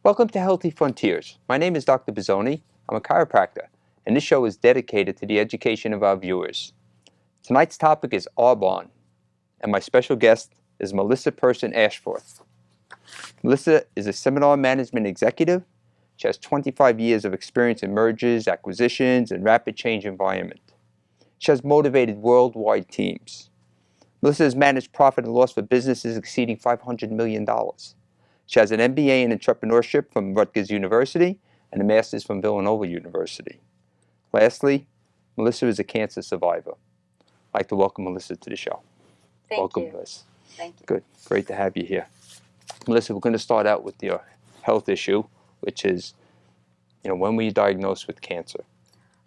Welcome to Healthy Frontiers. My name is Dr. Bizzoni. I'm a chiropractor, and this show is dedicated to the education of our viewers. Tonight's topic is Arbonne, and my special guest is Melissa Person Ashforth. Melissa is a seminar management executive. She has 25 years of experience in mergers, acquisitions, and rapid change environment. She has motivated worldwide teams. Melissa has managed profit and loss for businesses exceeding $500 million. She has an MBA in entrepreneurship from Rutgers University and a master's from Villanova University. Lastly, Melissa is a cancer survivor. I'd like to welcome Melissa to the show. Welcome, Melissa. Thank you. Good. Great to have you here. Melissa, we're going to start out with your health issue, which is, when were you diagnosed with cancer?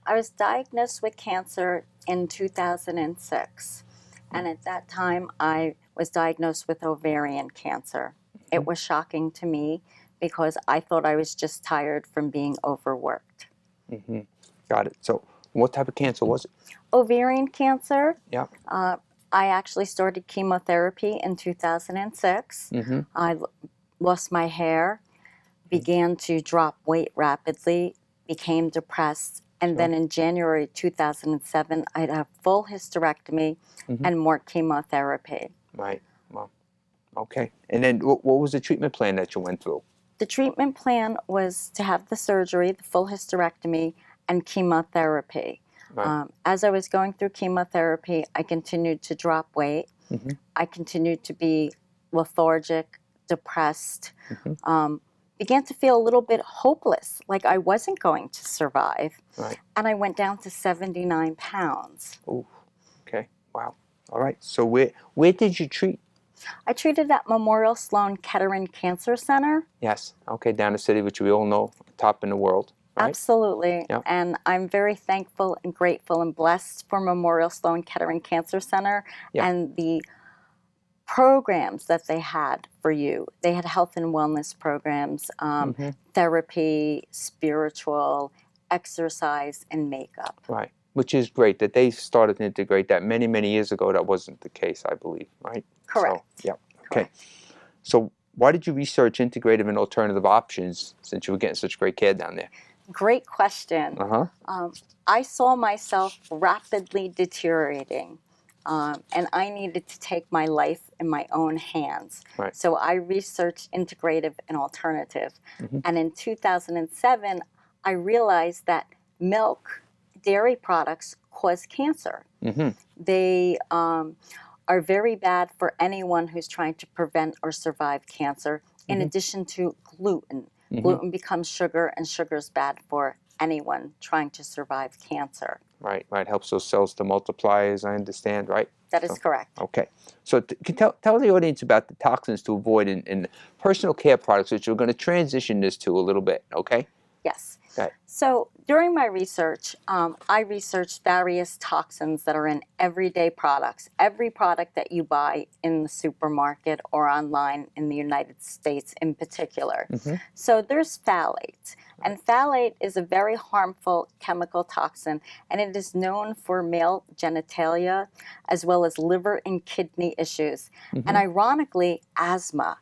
I was diagnosed with cancer in 2006. And at that time, I was diagnosed with ovarian cancer. It was shocking to me because I thought I was just tired from being overworked. Got it. So what type of cancer was it? Ovarian cancer. Yeah. I actually started chemotherapy in 2006. I lost my hair, began to drop weight rapidly, became depressed, and then in January 2007, I had a full hysterectomy and more chemotherapy. Right. Well, okay. And then what was the treatment plan that you went through? The treatment plan was to have the surgery, the full hysterectomy, and chemotherapy. Right. As I was going through chemotherapy, I continued to drop weight. I continued to be lethargic, depressed, began to feel a little bit hopeless, like I wasn't going to survive. Right. And I went down to 79 pounds. Oh, okay. Wow. All right. So where did you treat? I treated at Memorial Sloan Kettering Cancer Center. Yes. Okay. Down the city, which we all know, top in the world. Right? Absolutely. Yep. And I'm very thankful and grateful and blessed for Memorial Sloan Kettering Cancer Center and the programs that they had for you. They had health and wellness programs, therapy, spiritual, exercise, and makeup. Right. Which is great that they started to integrate that many, many years ago. That wasn't the case, I believe, right? Correct. So, yeah. Okay. Correct. So why did you research integrative and alternative options since you were getting such great care down there? Great question. I saw myself rapidly deteriorating, and I needed to take my life in my own hands. Right. So I researched integrative and alternative. And in 2007, I realized that milk, dairy products cause cancer. They are very bad for anyone who's trying to prevent or survive cancer, in addition to gluten. Gluten becomes sugar, and sugar is bad for anyone trying to survive cancer. Right, right. Helps those cells to multiply, as I understand, right? That is correct. Okay. So can tell the audience about the toxins to avoid in personal care products, which we're going to transition this to a little bit, okay? Yes. Okay. So during my research, I researched various toxins that are in everyday products, every product that you buy in the supermarket or online in the United States in particular. So there's phthalates, and phthalate is a very harmful chemical toxin, and it is known for male genitalia as well as liver and kidney issues, and ironically, asthma.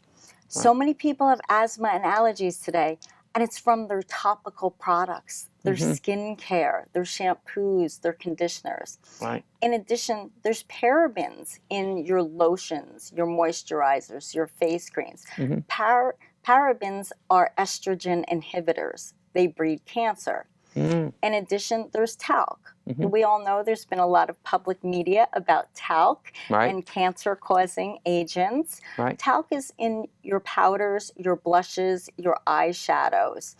So many people have asthma and allergies today, and it's from their topical products, their skin care, their shampoos, their conditioners. Right. In addition, there's parabens in your lotions, your moisturizers, your face creams. Parabens are estrogen inhibitors. They breed cancer. In addition, there's talc. We all know there's been a lot of public media about talc and cancer-causing agents. Right. Talc is in your powders, your blushes, your eyeshadows.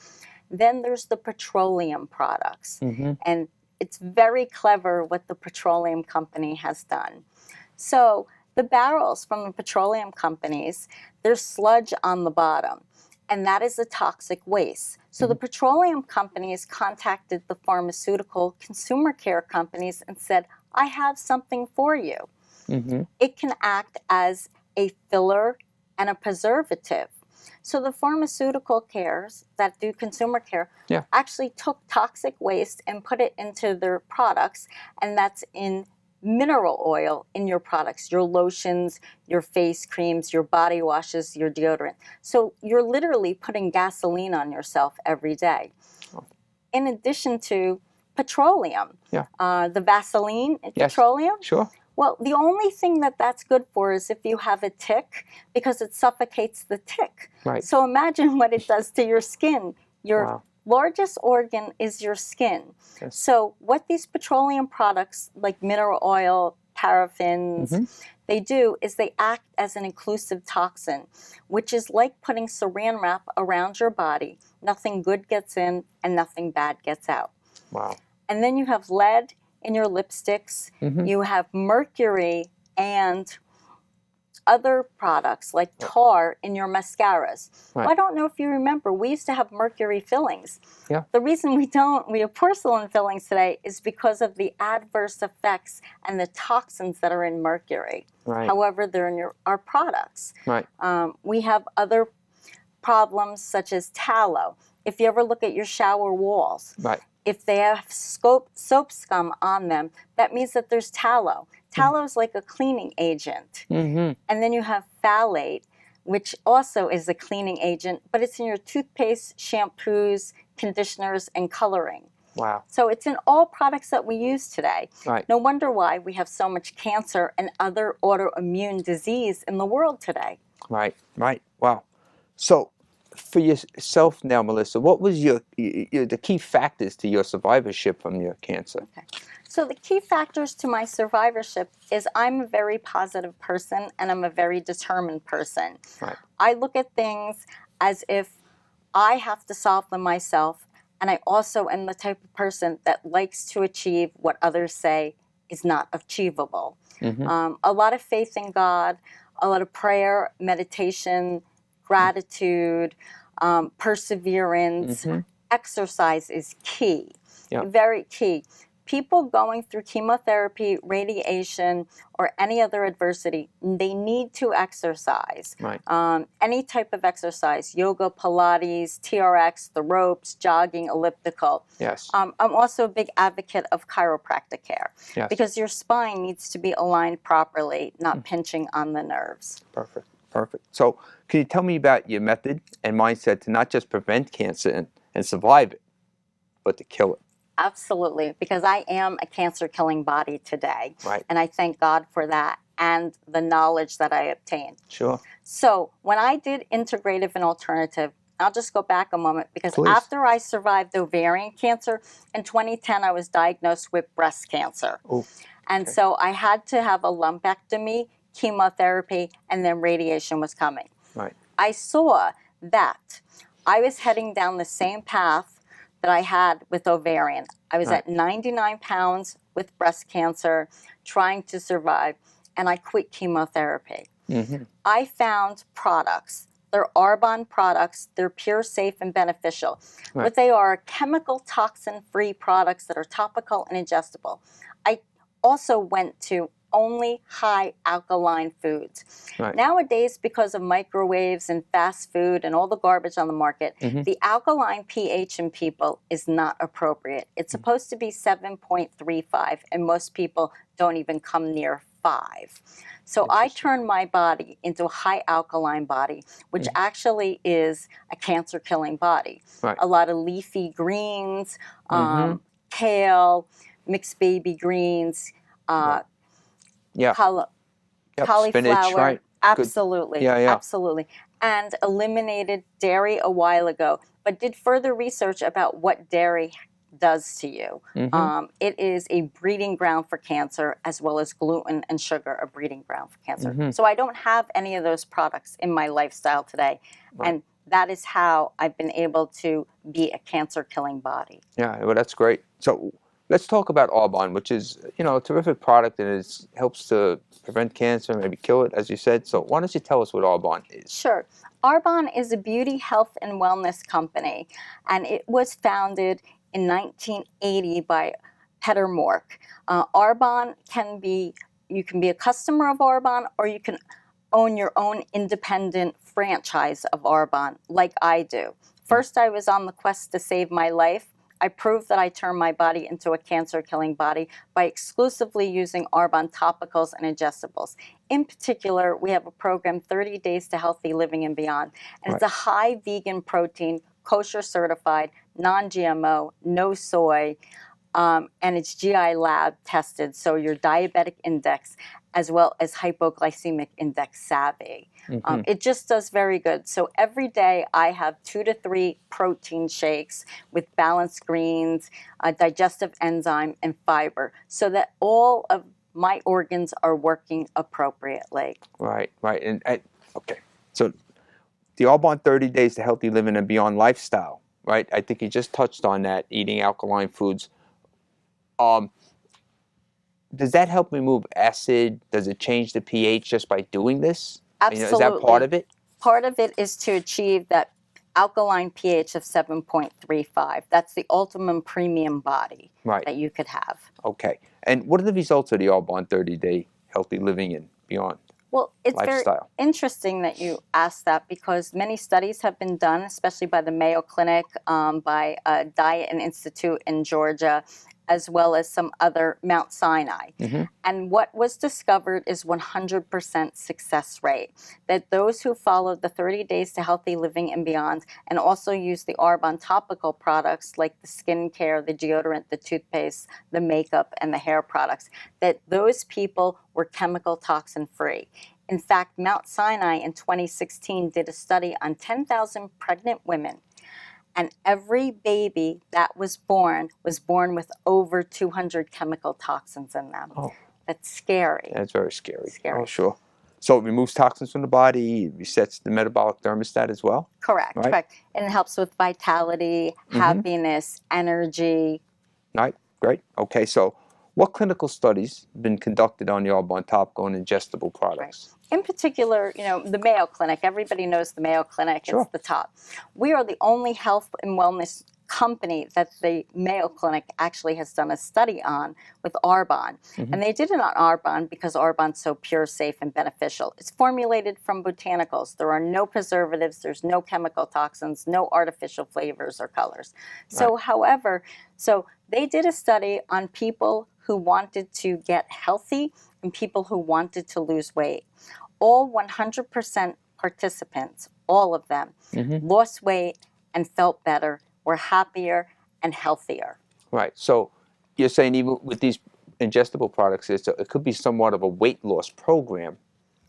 Then there's the petroleum products. And it's very clever what the petroleum company has done. So the barrels from the petroleum companies, there's sludge on the bottom, and that is the toxic waste. So the petroleum companies contacted the pharmaceutical consumer care companies and said, I have something for you. It can act as a filler and a preservative. So the pharmaceutical cares that do consumer care actually took toxic waste and put it into their products, and that's in mineral oil in your products, your lotions, your face creams, your body washes, your deodorant. So you're literally putting gasoline on yourself every day. Oh. In addition to petroleum, Yeah. The Vaseline, Yes. petroleum. Sure. Well, the only thing that that's good for is if you have a tick, because it suffocates the tick. Right. So imagine what it does to your skin. Your Wow. largest organ is your skin. Yes. So what these petroleum products like mineral oil, paraffins, they do is they act as an inclusive toxin, which is like putting saran wrap around your body. Nothing good gets in and nothing bad gets out. Wow. And then you have lead in your lipsticks, you have mercury and other products like tar in your mascaras. Right. Well, I don't know if you remember, we used to have mercury fillings. Yeah. The reason we have porcelain fillings today is because of the adverse effects and the toxins that are in mercury. Right. However, they're in our products. Right. We have other problems such as tallow. If you ever look at your shower walls, Right. if they have soap scum on them, that means that there's tallow. Tallow is like a cleaning agent. And then you have phthalate, which also is a cleaning agent, but it's in your toothpaste, shampoos, conditioners, and coloring. Wow. So it's in all products that we use today. Right. No wonder why we have so much cancer and other autoimmune disease in the world today. Right. Right. Wow. So for yourself now, Melissa, what was the key factors to your survivorship from your cancer? Okay. So the key factors to my survivorship is I'm a very positive person and I'm a very determined person. Right. I look at things as if I have to solve them myself, and I also am the type of person that likes to achieve what others say is not achievable. A lot of faith in God, a lot of prayer, meditation, gratitude, perseverance, exercise is key, very key. People going through chemotherapy, radiation, or any other adversity, they need to exercise. Right. Any type of exercise, yoga, Pilates, TRX, the ropes, jogging, elliptical. Yes. I'm also a big advocate of chiropractic care, Yes. because your spine needs to be aligned properly, not pinching on the nerves. Perfect. Perfect. So can you tell me about your method and mindset to not just prevent cancer and survive it, but to kill it? Absolutely, because I am a cancer-killing body today. Right. And I thank God for that and the knowledge that I obtained. Sure. So when I did integrative and alternative, I'll just go back a moment, because Please. After I survived ovarian cancer, in 2010 I was diagnosed with breast cancer. Ooh. And Okay. so I had to have a lumpectomy, chemotherapy, and then radiation was coming. Right. I saw that I was heading down the same path that I had with ovarian. I was at 99 pounds with breast cancer, trying to survive, and I quit chemotherapy. I found products. They're Arbonne products. They're pure, safe, and beneficial. Right. What they are chemical, toxin-free products that are topical and ingestible. I also went to only high alkaline foods. Right. Nowadays, because of microwaves and fast food and all the garbage on the market, the alkaline pH in people is not appropriate. It's supposed to be 7.35, and most people don't even come near 5. So I turned my body into a high alkaline body, which actually is a cancer-killing body. Right. A lot of leafy greens, kale, mixed baby greens, Yeah. cauliflower, Spinach, right? absolutely, Good. Yeah. absolutely, and eliminated dairy a while ago, but did further research about what dairy does to you. It is a breeding ground for cancer, as well as gluten and sugar, a breeding ground for cancer. So I don't have any of those products in my lifestyle today, and that is how I've been able to be a cancer-killing body. Yeah, well, that's great. So let's talk about Arbonne, which is, a terrific product, and it helps to prevent cancer, maybe kill it, as you said. So why don't you tell us what Arbonne is? Sure. Arbonne is a beauty, health, and wellness company, and it was founded in 1980 by Peter Mork. Arbonne you can be a customer of Arbonne, or you can own your own independent franchise of Arbonne, like I do. First, I was on the quest to save my life. I proved that I turned my body into a cancer-killing body by exclusively using Arbonne topicals and ingestibles. In particular, we have a program, 30 Days to Healthy Living and Beyond, and it's a high vegan protein, kosher certified, non-GMO, no soy, and it's GI lab tested, so your diabetic index as well as hypoglycemic index savvy. It just does very good. So every day I have 2 to 3 protein shakes with balanced greens, digestive enzyme, and fiber, so that all of my organs are working appropriately. Right, right. And okay, so the Arbonne 30 Days to Healthy Living and Beyond lifestyle, right? I think you just touched on that, eating alkaline foods. Does that help remove acid? Does it change the pH just by doing this? Absolutely. Is that part of it? Part of it is to achieve that alkaline pH of 7.35. That's the ultimate premium body that you could have. Okay. And what are the results of the Arbonne 30-day healthy living and beyond? Well, it's lifestyle? Very interesting that you asked that, because many studies have been done, especially by the Mayo Clinic, by Diet and Institute in Georgia, as well as some other Mount Sinai. And what was discovered is 100% success rate, that those who followed the 30 Days to Healthy Living and Beyond and also used the Arbonne topical products like the skincare, the deodorant, the toothpaste, the makeup, and the hair products, that those people were chemical toxin free. In fact, Mount Sinai in 2016 did a study on 10,000 pregnant women, and every baby that was born with over 200 chemical toxins in them. Oh. That's scary. That's very scary. Scary. Oh, sure. So it removes toxins from the body, it resets the metabolic thermostat as well? Correct, right? Correct. And it helps with vitality, happiness, energy. Right, great. Okay, so what clinical studies have been conducted on the Arbonne topical and ingestible products? In particular, you know, the Mayo Clinic. Everybody knows the Mayo Clinic. Sure. It's the top. We are the only health and wellness company that the Mayo Clinic actually has done a study on with Arbonne. And they did it on Arbonne because Arbonne's so pure, safe, and beneficial. It's formulated from botanicals. There are no preservatives, there's no chemical toxins, no artificial flavors or colors. So, however, they did a study on people who wanted to get healthy and people who wanted to lose weight. All 100% participants, all of them, lost weight and felt better, were happier and healthier. Right. So you're saying even with these ingestible products, it could be somewhat of a weight loss program,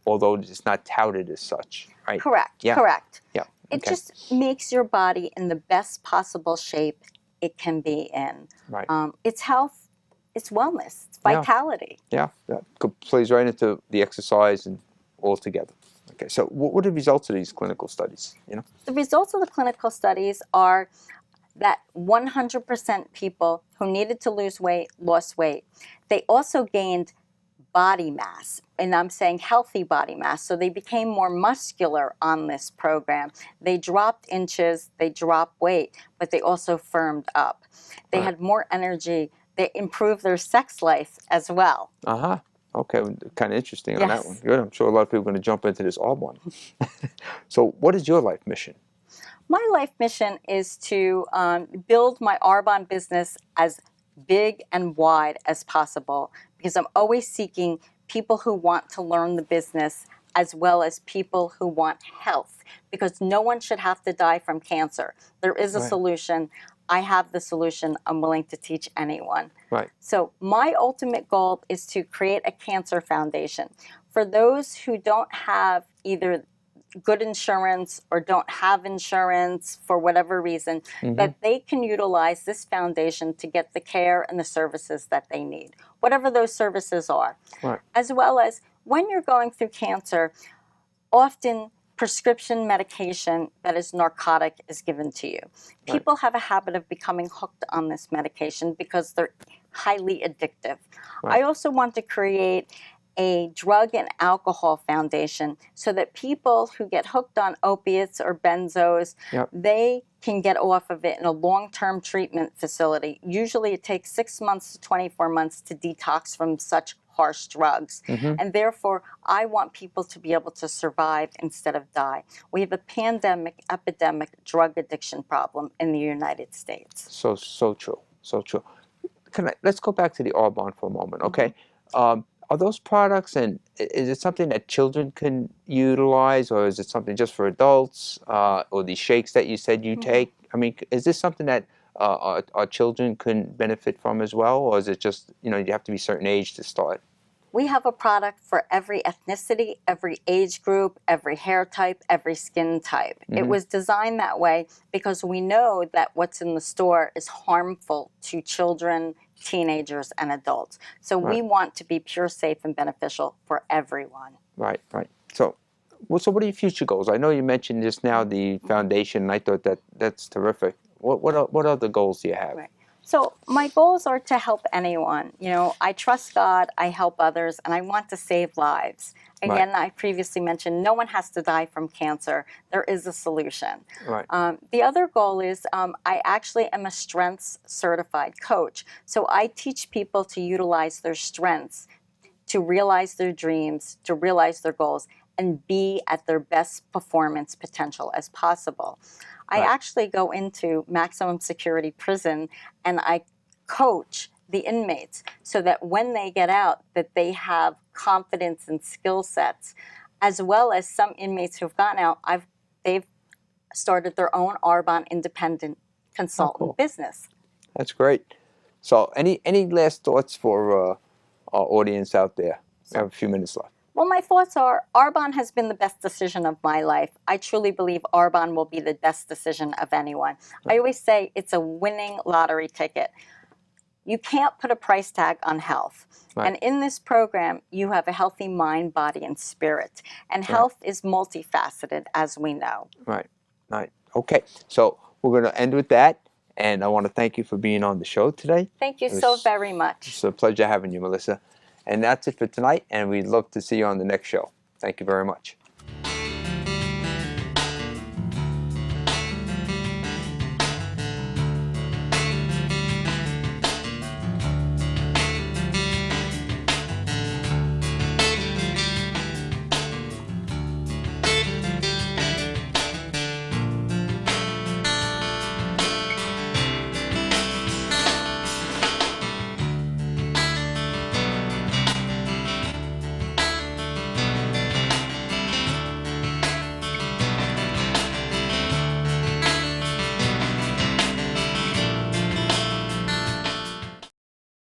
although it's not touted as such, right? Correct. Yeah. Correct. Yeah. It just makes your body in the best possible shape it can be in. Right. It's health, it's wellness, it's vitality. Yeah. That plays right into the exercise and all together. Okay. So what are the results of these clinical studies? You know, the results of the clinical studies are that 100% people who needed to lose weight lost weight. They also gained body mass, and I'm saying healthy body mass, so they became more muscular on this program. They dropped inches, they dropped weight, but they also firmed up. They had more energy. They improved their sex life as well. Okay, kind of interesting on that one. Good. I'm sure a lot of people are going to jump into this Arbonne. So what is your life mission? My life mission is to build my Arbonne business as big and wide as possible, because I'm always seeking people who want to learn the business as well as people who want health, because no one should have to die from cancer. There is a solution. I have the solution. I'm willing to teach anyone. Right. So my ultimate goal is to create a cancer foundation for those who don't have either good insurance or don't have insurance for whatever reason, that they can utilize this foundation to get the care and the services that they need, whatever those services are. Right. As well as when you're going through cancer, often prescription medication that is narcotic is given to you. People have a habit of becoming hooked on this medication because they're highly addictive. I also want to create a drug and alcohol foundation so that people who get hooked on opiates or benzos, they can get off of it in a long-term treatment facility. Usually it takes 6 months to 24 months to detox from such harsh drugs. And therefore, I want people to be able to survive instead of die. We have a pandemic, epidemic drug addiction problem in the United States. So true. So true. Let's go back to the Arbonne for a moment, okay? Are those products, and is it something that children can utilize, or is it something just for adults, or these shakes that you said you take? I mean, is this something that our children can benefit from as well, or is it just, you have to be a certain age to start? We have a product for every ethnicity, every age group, every hair type, every skin type. It was designed that way because we know that what's in the store is harmful to children, teenagers, and adults. So we want to be pure, safe, and beneficial for everyone. Right. So what are your future goals? I know you mentioned just now the foundation, and I thought that's terrific. What other goals do you have? Right. So my goals are to help anyone. I trust God, I help others, and I want to save lives. Again, I previously mentioned no one has to die from cancer. There is a solution. Right. The other goal is I actually am a strengths certified coach. So I teach people to utilize their strengths to realize their dreams, to realize their goals, and be at their best performance potential as possible. I actually go into maximum security prison and I coach the inmates so that when they get out, that they have confidence and skill sets, as well as some inmates who've gotten out, they've started their own Arbonne independent consultant business. That's great. So any last thoughts for our audience out there? We have a few minutes left. Well, my thoughts are Arbonne has been the best decision of my life. I truly believe Arbonne will be the best decision of anyone. I always say it's a winning lottery ticket. You can't put a price tag on health. And in this program, you have a healthy mind, body, and spirit. And health is multifaceted, as we know. Right. Okay. So we're going to end with that. And I want to thank you for being on the show today. Thank you so very much. It's a pleasure having you, Melissa. And that's it for tonight, and we'd love to see you on the next show. Thank you very much.